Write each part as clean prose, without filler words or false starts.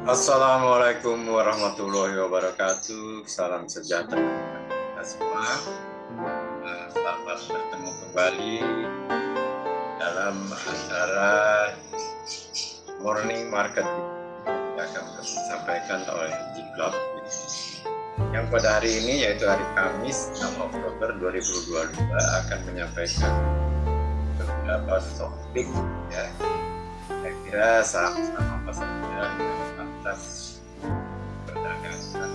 Assalamualaikum warahmatullahi wabarakatuh. Salam sejahtera kita semua. Selamat bertemu kembali dalam acara Morning Market yang akan disampaikan oleh G-Club yang pada hari ini, yaitu hari Kamis 6 Oktober 2022, akan menyampaikan beberapa topik ya. Saya kira saham-saham apa saja yang pantas perdagangan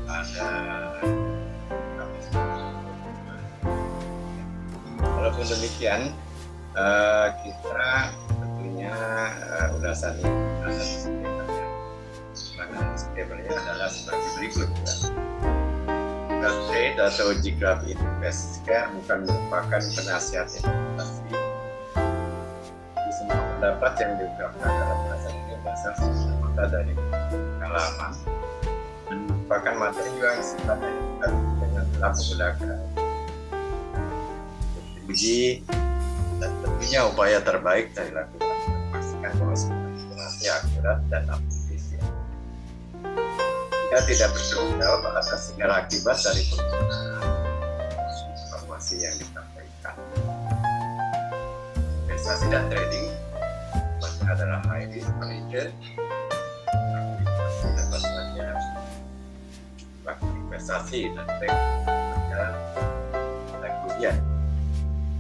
pada Kamis. Walaupun demikian, kita tentunya ulasan disclaimer-nya adalah sebagai berikut. Trade atau G-Club Invest bukan merupakan penasihat investasi. Semua pendapat yang diungkapkan dalam ulasan ini berasal semata dari pengalaman dan merupakan materi yang sifatnya dengan telah menggunakan uji dan tentunya upaya terbaik dari lakukan memastikan bahwa semua informasi akurat dan up-to-date. Kita tidak bertanggung jawab atas segala akibat dari penggunaan informasi yang disampaikan. Investasi dan trading adalah high risk manager, dapat saja investasi dan kemudian.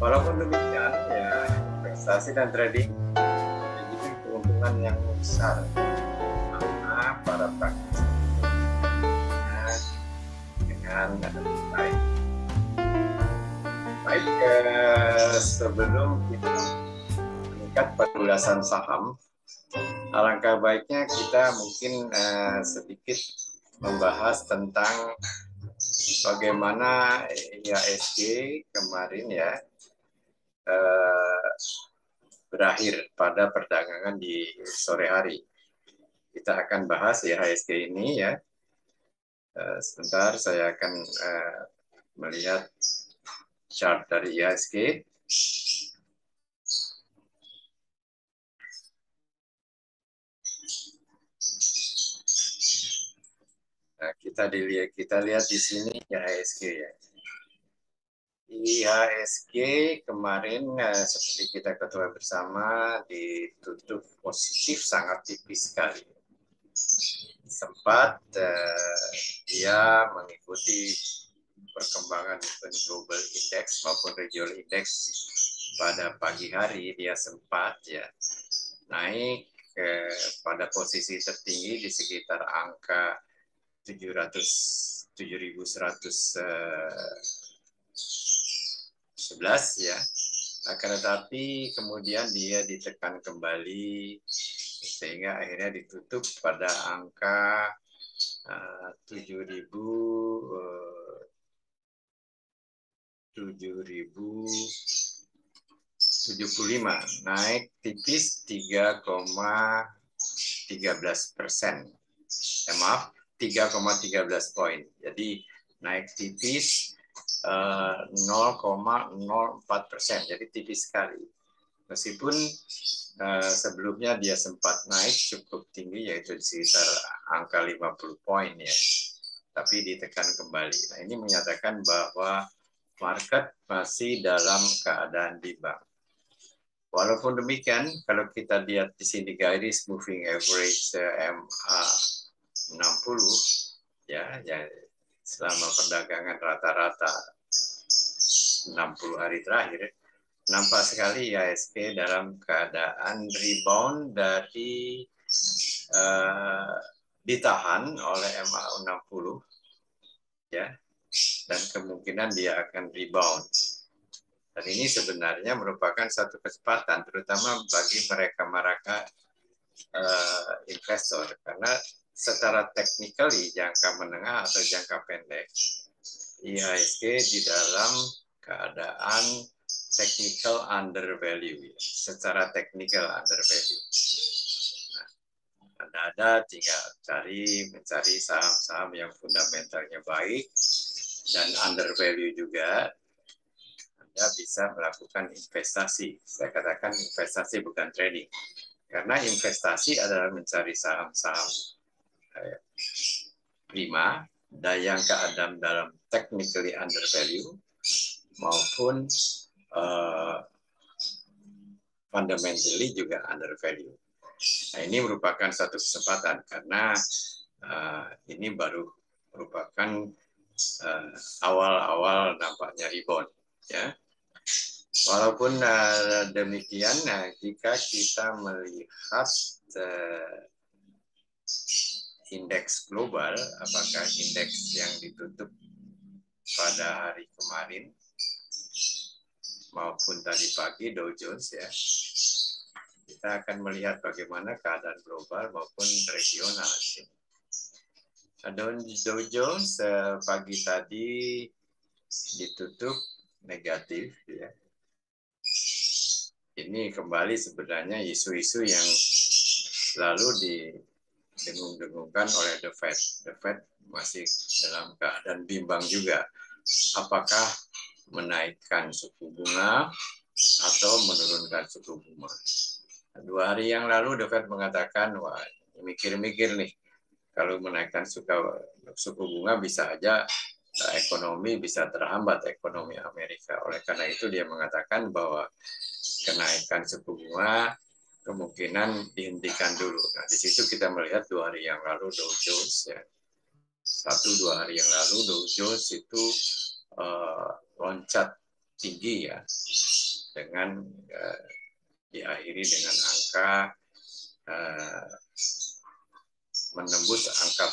Walaupun demikian, ya investasi dan trading memiliki keuntungan yang besar karena para praktisi dengan baik. Sebelum kita pada ulasan saham, alangkah baiknya kita mungkin sedikit membahas tentang bagaimana IHSG kemarin ya berakhir pada perdagangan di sore hari. Kita akan bahas IHSG ini ya. Sebentar saya akan melihat chart dari IHSG. Nah, kita lihat di sini IHSG ya. IHSG kemarin seperti kita ketahui bersama ditutup positif sangat tipis sekali. Sempat dia mengikuti perkembangan global index maupun regional index pada pagi hari, dia sempat ya naik pada posisi tertinggi di sekitar angka 7.111 ya. Akan tetapi kemudian dia ditekan kembali sehingga akhirnya ditutup pada angka 7.075, naik tipis 3,13%. Maaf, 3,13 poin. Jadi naik tipis 0,04%. Jadi tipis sekali. Meskipun sebelumnya dia sempat naik cukup tinggi, yaitu di sekitar angka 50 poin ya. Tapi ditekan kembali. Nah, ini menyatakan bahwa market masih dalam keadaan bimbang. Walaupun demikian, kalau kita lihat di sini garis moving average MA 60 ya selama perdagangan rata-rata 60 hari terakhir, nampak sekali IHSG dalam keadaan rebound dari ditahan oleh MA 60 ya, dan kemungkinan dia akan rebound. Dan ini sebenarnya merupakan satu kesempatan, terutama bagi mereka investor, karena secara technically jangka menengah atau jangka pendek, IHSG di dalam keadaan technical undervalue, secara technical undervalue. Nah, Anda tinggal mencari saham-saham yang fundamentalnya baik dan undervalue juga. Anda bisa melakukan investasi. Saya katakan investasi bukan trading. Karena investasi adalah mencari saham-saham prima, yang keadaan dalam technically undervalue maupun fundamentally juga undervalue. Nah, ini merupakan satu kesempatan karena ini baru merupakan awal-awal nampaknya rebound, ya. Walaupun demikian, jika kita melihat indeks global, apakah indeks yang ditutup pada hari kemarin maupun tadi pagi Dow Jones, ya, kita akan melihat bagaimana keadaan global maupun regional di sini. Dow Jones pagi tadi ditutup negatif, ya. Ini kembali sebenarnya isu-isu yang selalu didengung-dengungkan oleh The Fed. The Fed masih dalam keadaan bimbang juga. Apakah menaikkan suku bunga atau menurunkan suku bunga? 2 hari yang lalu The Fed mengatakan, wah, mikir-mikir nih, kalau menaikkan suku bunga bisa aja ekonomi bisa terhambat, ekonomi Amerika. Oleh karena itu dia mengatakan bahwa kenaikan suku bunga kemungkinan dihentikan dulu. Nah, di situ kita melihat 2 hari yang lalu Dow Jones, ya, 1-2 hari yang lalu Dow Jones itu loncat tinggi, ya, dengan diakhiri dengan angka menembus angka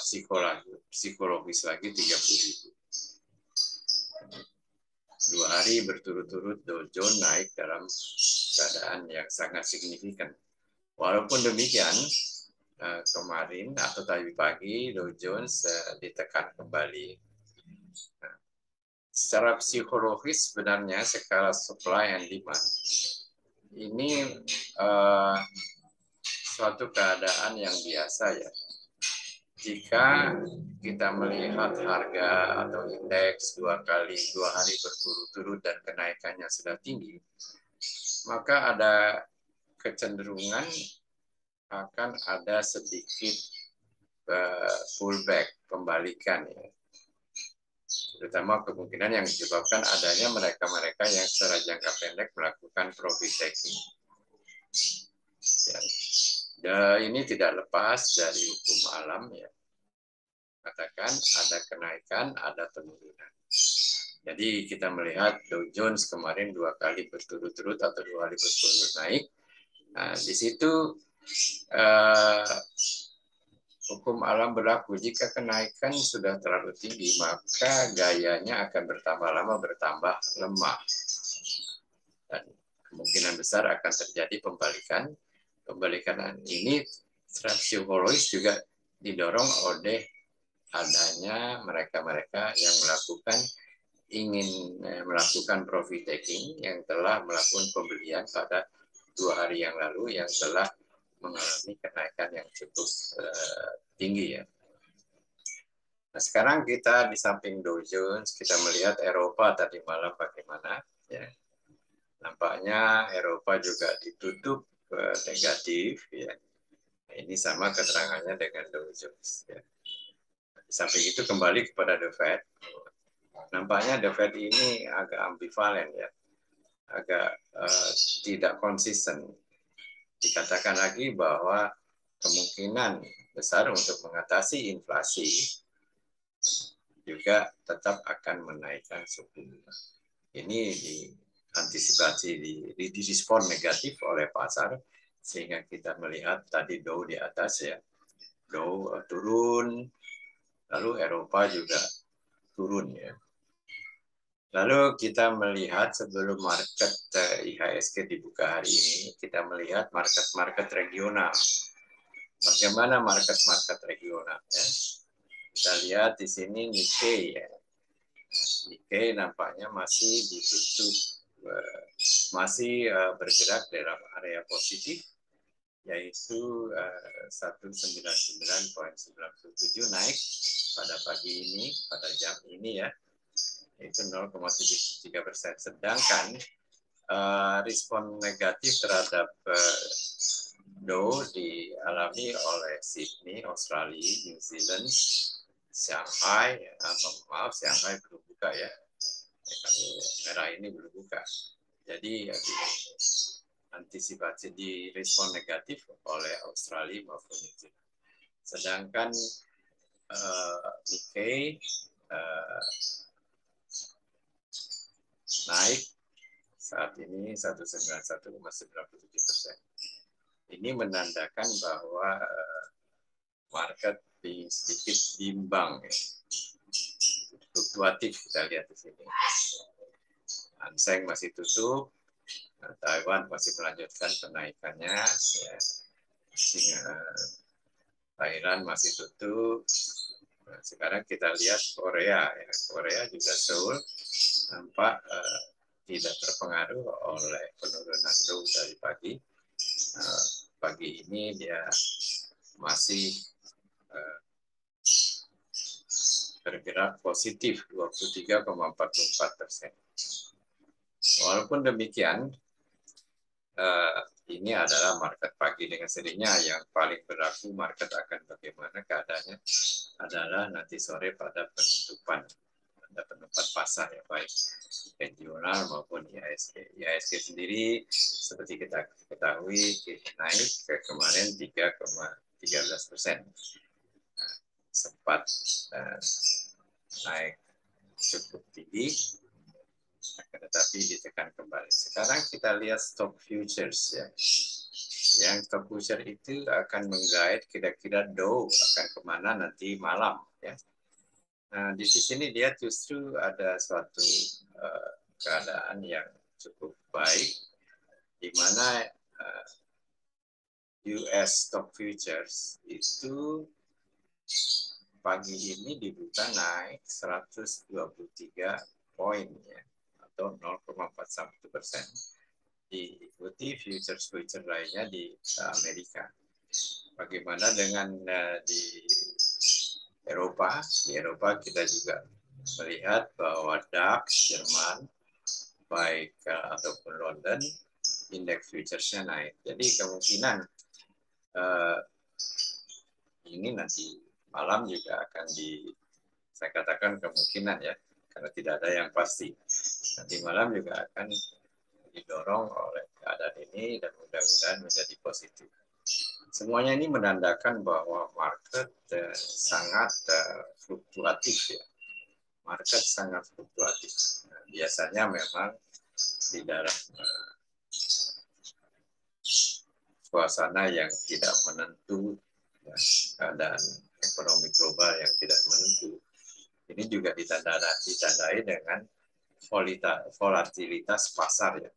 psikologis lagi 30.000. 2 hari berturut-turut Dow Jones naik dalam keadaan yang sangat signifikan. Walaupun demikian, kemarin atau tadi pagi Dow Jones ditekan kembali. Nah, secara psikologis sebenarnya skala supply and demand ini suatu keadaan yang biasa, ya. Jika kita melihat harga atau indeks 2 hari berturut-turut dan kenaikannya sudah tinggi, maka ada kecenderungan akan ada sedikit pullback, pembalikan, ya. Terutama kemungkinan yang disebabkan adanya mereka-mereka yang secara jangka pendek melakukan profit taking. Ya, ini tidak lepas dari hukum alam, ya. Katakan ada kenaikan, ada penurunan. Jadi kita melihat Dow Jones kemarin 2 kali berturut-turut atau 2 kali berturut-turut naik. Nah, di situ hukum alam berlaku. Jika kenaikan sudah terlalu tinggi, maka gayanya akan bertambah lama, bertambah lemah. Dan kemungkinan besar akan terjadi pembalikan. Pembalikan ini secara psikologis juga didorong oleh adanya mereka-mereka yang ingin melakukan profit taking, yang telah melakukan pembelian pada 2 hari yang lalu yang telah mengalami kenaikan yang cukup tinggi, ya. Nah, sekarang kita di samping Dow Jones, kita melihat Eropa tadi malam bagaimana, ya. Nampaknya Eropa juga ditutup negatif, ya. Nah, ini sama keterangannya dengan Dow Jones, ya. Di samping itu kembali kepada The Fed. Nampaknya The Fed ini agak ambivalen, ya. Agak tidak konsisten. Dikatakan lagi bahwa kemungkinan besar untuk mengatasi inflasi juga tetap akan menaikkan suku bunga. Ini diantisipasi, direspon negatif oleh pasar, sehingga kita melihat tadi Dow di atas, ya. Dow turun, lalu Eropa juga turun, ya. Lalu kita melihat sebelum market IHSG dibuka hari ini, kita melihat market-market regional. Bagaimana market-market regional, ya? Kita lihat di sini Nikkei, ya. Nikkei nampaknya masih ditutup, masih bergerak dalam area positif, yaitu 199,97 naik pada pagi ini, pada jam ini, ya. Itu 0,73%. Sedangkan respon negatif terhadap Dow dialami oleh Sydney, Australia, New Zealand, Shanghai, maaf Shanghai belum buka ya, kalau merah ini belum buka. Jadi antisipasi di respon negatif oleh Australia maupun New Zealand. Sedangkan Nikkei naik saat ini 191,97%. Ini menandakan bahwa market sedikit bimbang, ya. Fluktuatif kita lihat di sini. Hang Seng masih tutup, Taiwan masih melanjutkan kenaikannya, ya. Thailand masih tutup. Nah, sekarang kita lihat Korea, ya. Korea juga Seoul nampak tidak terpengaruh oleh penurunan Dow dari pagi. Pagi ini dia masih bergerak positif 23,44%. Walaupun demikian, ini adalah market pagi dengan sendirinya. Yang paling berlaku market akan bagaimana keadaannya adalah nanti sore pada penutupan pasar, ya, baik regional maupun IHSG. IHSG sendiri seperti kita ketahui naik ke kemarin 3,13%. Sempat naik cukup tinggi, tetapi ditekan kembali. Sekarang kita lihat stock futures, ya. Yang stock futures itu akan menggait kira-kira Dow akan kemana nanti malam, ya. Nah, di sini dia justru ada suatu keadaan yang cukup baik, di mana US stock futures itu pagi ini dibuka naik 123 poin, ya, atau 0,41%. Diikuti futures lainnya di Amerika. Bagaimana dengan di Eropa? Di Eropa kita juga melihat bahwa DAX Jerman baik ataupun London indeks futuresnya naik. Jadi kemungkinan ini nanti malam juga akan saya katakan kemungkinan, ya, karena tidak ada yang pasti. Nanti malam juga akan didorong oleh keadaan ini dan mudah-mudahan menjadi positif. Semuanya ini menandakan bahwa market sangat fluktuatif, ya. Market sangat fluktuatif. Nah, biasanya memang di dalam suasana yang tidak menentu, ya, keadaan ekonomi global yang tidak menentu, ini juga ditandai dengan volatilitas pasar, ya.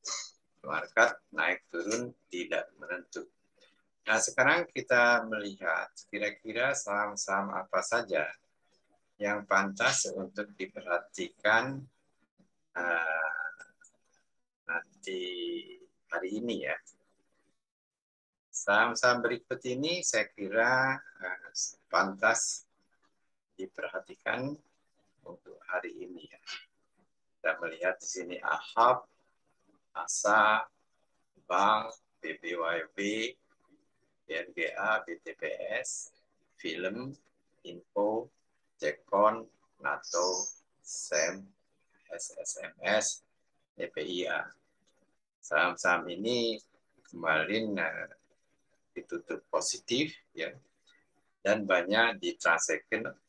Market naik turun tidak menentu. Nah, sekarang kita melihat kira-kira saham-saham apa saja yang pantas untuk diperhatikan nanti hari ini, ya. Saham-saham berikut ini saya kira pantas diperhatikan untuk hari ini, ya. Kita melihat di sini AHAB, ASA, Bank, BBYB, BNGA, BTPS, Film, Info, Cekon, NATO, SEM, SSMS, DPIA. Saham-saham ini kemarin ditutup positif, ya, dan banyak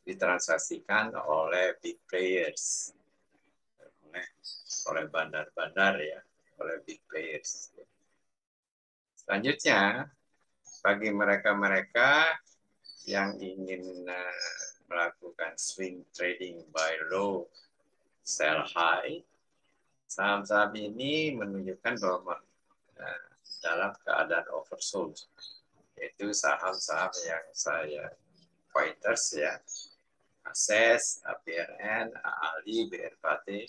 ditransaksikan oleh big players, oleh bandar-bandar, ya, oleh big players. Selanjutnya, bagi mereka-mereka yang ingin melakukan swing trading buy low, sell high, saham-saham ini menunjukkan bahwa dalam keadaan oversold, yaitu saham-saham yang saya pointers, ya, ASES, APRN, AALI, BRPT,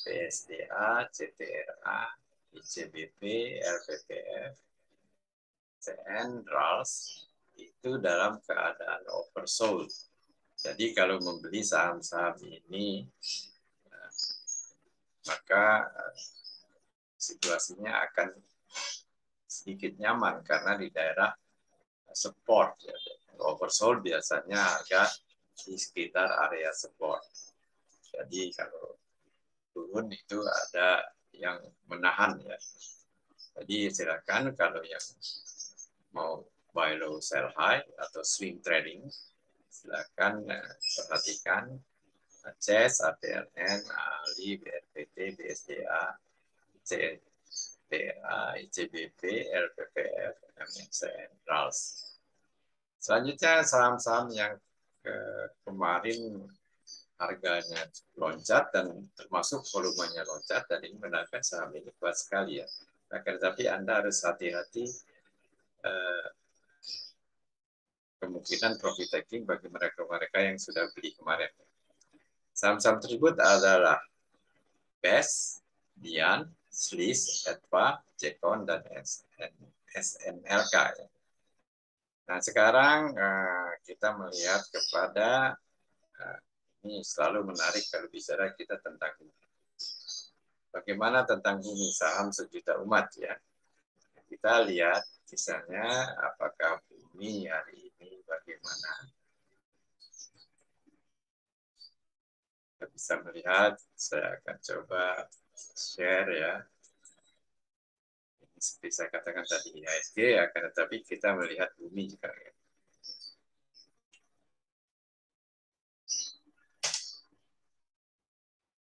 PSDA, CTRA, ICBP, LPPF, CN, RALS, itu dalam keadaan oversold. Jadi kalau membeli saham-saham ini, maka situasinya akan sedikit nyaman karena di daerah support. Ya. Oversold biasanya harga di sekitar area support. Jadi kalau turun itu ada yang menahan ya. Jadi silakan kalau yang mau buy low sell high atau swing trading, silakan perhatikan CES, ATLN, ALI, BRPT, BSDA, CTA, ICBP, LPPF, MXN, RALS. Selanjutnya saham-saham yang kemarin harganya loncat dan termasuk volumenya loncat dan ini menandakan saham ini kuat sekali ya. Akan tetapi Anda harus hati-hati kemungkinan profit taking bagi mereka-mereka yang sudah beli kemarin. Saham-saham tersebut adalah BES, Dian, Slis, Edva, Jekon, dan SNLK. Nah, sekarang kita melihat kepada ini selalu menarik kalau bicara kita tentang bumi. Bagaimana tentang bumi saham sejuta umat ya? Kita lihat misalnya apakah bumi hari ini bagaimana. Kita bisa melihat, saya akan coba share ya. Seperti saya katakan tadi IHSG, akan tetapi kita melihat bumi juga. Ya.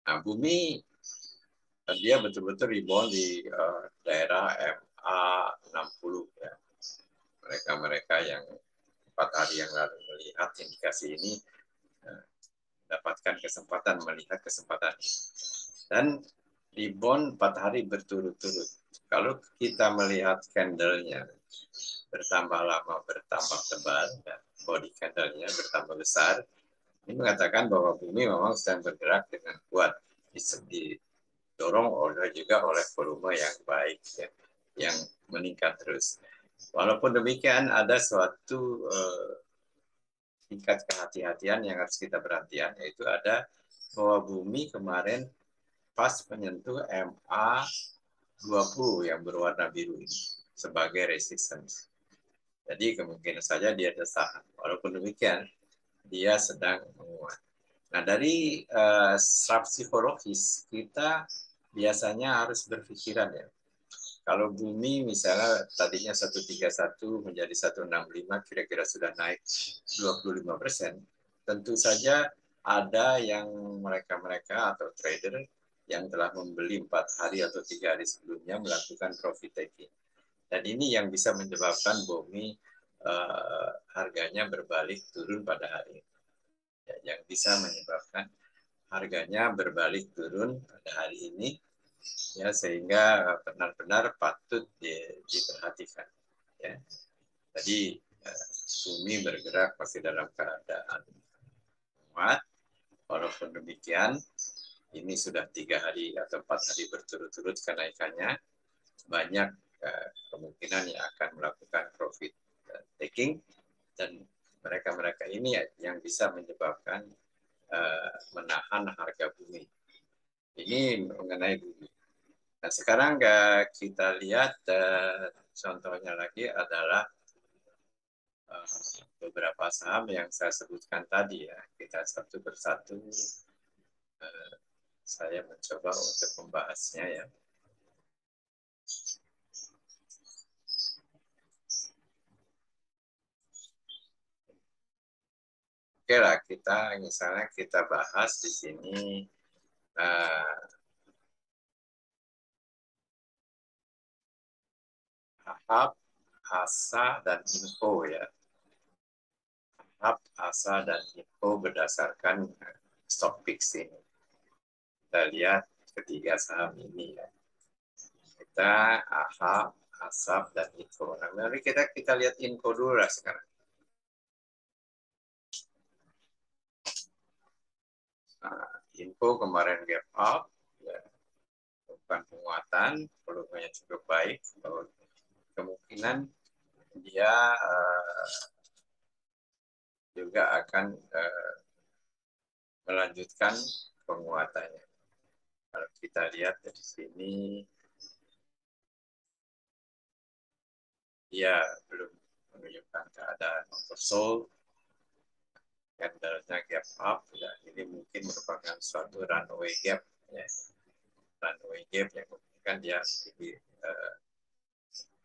Nah, bumi dia betul-betul rebound di daerah MA 60 ya. Mereka-mereka yang 4 hari yang lalu melihat indikasi ini mendapatkan kesempatan melihat kesempatan ini. Dan rebound 4 hari berturut-turut. Kalau kita melihat candle-nya bertambah lama, bertambah tebal, dan body candle-nya bertambah besar, ini mengatakan bahwa bumi memang sedang bergerak dengan kuat. Didorong juga oleh volume yang baik, ya, yang meningkat terus. Walaupun demikian, ada suatu tingkat kehati-hatian yang harus kita perhatikan, yaitu ada bahwa bumi kemarin pas menyentuh MA 20 yang berwarna biru ini sebagai resistance. Jadi kemungkinan saja dia tertahan. Walaupun demikian, dia sedang menguat. Nah, dari secara psikologis, kita biasanya harus berpikiran ya. Kalau bumi misalnya tadinya 131 menjadi 165, kira-kira sudah naik 25%, tentu saja ada yang mereka-mereka atau trader yang telah membeli 4 hari atau 3 hari sebelumnya melakukan profit taking. Dan ini yang bisa menyebabkan bumi harganya berbalik turun pada hari ini. Ya, yang bisa menyebabkan harganya berbalik turun pada hari ini, ya sehingga benar-benar patut diperhatikan. Ya. Tadi bumi bergerak masih dalam keadaan kuat. Walaupun demikian, ini sudah 3 hari atau 4 hari berturut-turut kenaikannya. Banyak kemungkinan yang akan melakukan profit taking dan mereka-mereka ini yang bisa menyebabkan menahan harga bumi. Ini mengenai bumi. Nah, sekarang kita lihat contohnya lagi adalah beberapa saham yang saya sebutkan tadi ya. Kita satu persatu saya mencoba untuk membahasnya ya. Oke lah, misalnya kita bahas di sini HAP, ASA, dan INFO ya. HAP, ASA, dan INFO berdasarkan stock picks ini. Kita lihat ketiga saham ini ya. Kita HAP, ASAP, dan INFO. Nah, mari kita lihat INFO dulu lah sekarang. Nah, INFO kemarin gap up, ya, bukan penguatan, volumenya cukup baik, kemungkinan dia juga akan melanjutkan penguatannya. Kalau kita lihat dari sini, dia belum menunjukkan keadaan oversold, candlenya gap up, ya, ini mungkin merupakan suatu runway gap, ya. Runway gap yang mungkin dia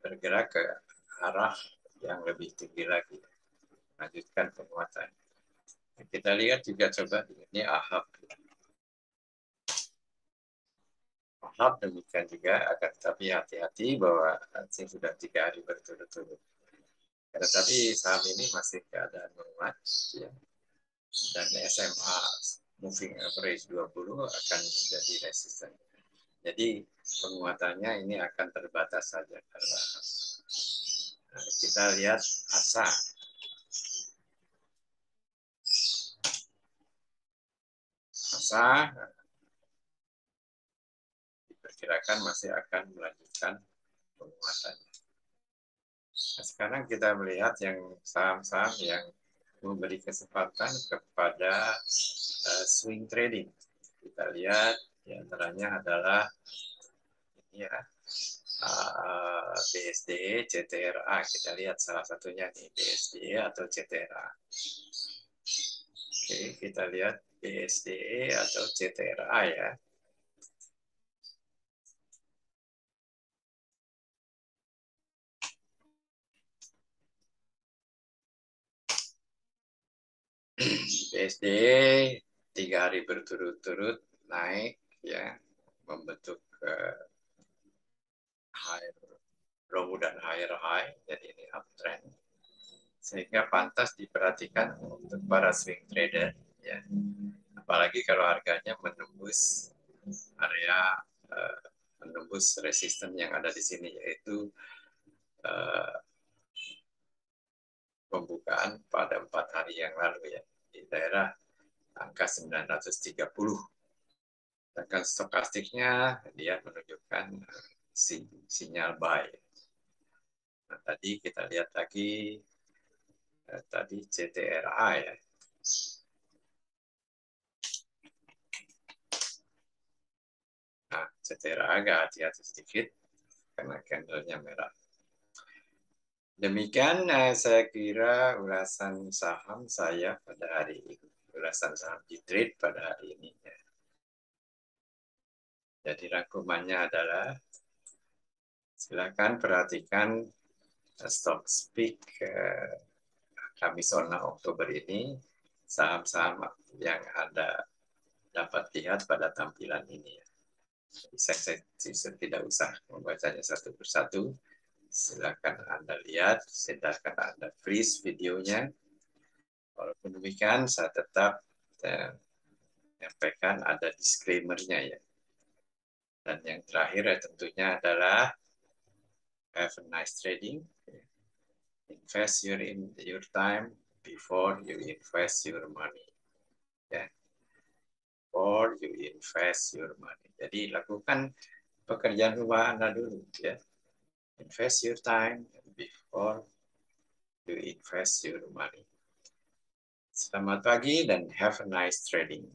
bergerak ke arah yang lebih tinggi lagi, lanjutkan penguatan. Kita lihat juga coba ini AHAB. AHAB demikian juga, akan tetapi hati-hati bahwa ini sudah 3 hari berturut-turut. Tetapi saham ini masih keadaan menguat, ya. Dan SMA moving average 20 akan menjadi resisten. Jadi penguatannya ini akan terbatas saja karena kita lihat ASA. ASA diperkirakan masih akan melanjutkan penguatannya. Nah, sekarang kita melihat yang saham-saham yang memberi kesempatan kepada swing trading. Kita lihat diantaranya adalah ini ya, BSD, CTRA. Kita lihat salah satunya nih, BSD atau CTRA. Oke, kita lihat BSD atau CTRA ya. BSD 3 hari berturut-turut naik ya, membentuk higher low dan higher high, jadi ini uptrend, sehingga pantas diperhatikan untuk para swing trader ya, apalagi kalau harganya menembus area menembus resisten yang ada di sini, yaitu pembukaan pada 4 hari yang lalu ya, di daerah angka 930. Sedangkan stokastiknya dia menunjukkan sinyal buy. Nah, tadi kita lihat lagi tadi CTRA ya. Nah, CTRA agak hati-hati sedikit karena candlenya merah. Demikian saya kira ulasan saham saya pada hari ini. Ulasan saham di trade pada hari ini. Jadi rangkumannya adalah silakan perhatikan stock speak Kamis 6 Oktober ini, saham-saham yang Anda dapat lihat pada tampilan ini. Saya tidak usah membacanya satu persatu. Silakan Anda lihat, silakan Anda freeze videonya. Walaupun demikian, saya tetap menyampaikan ada disclaimer-nya ya. Dan yang terakhir tentunya adalah have a nice trading. Invest your time before you invest your money. Ya. Before you invest your money. Jadi lakukan pekerjaan rumah Anda dulu ya. Invest your time before you invest your money. Selamat pagi dan have a nice trading.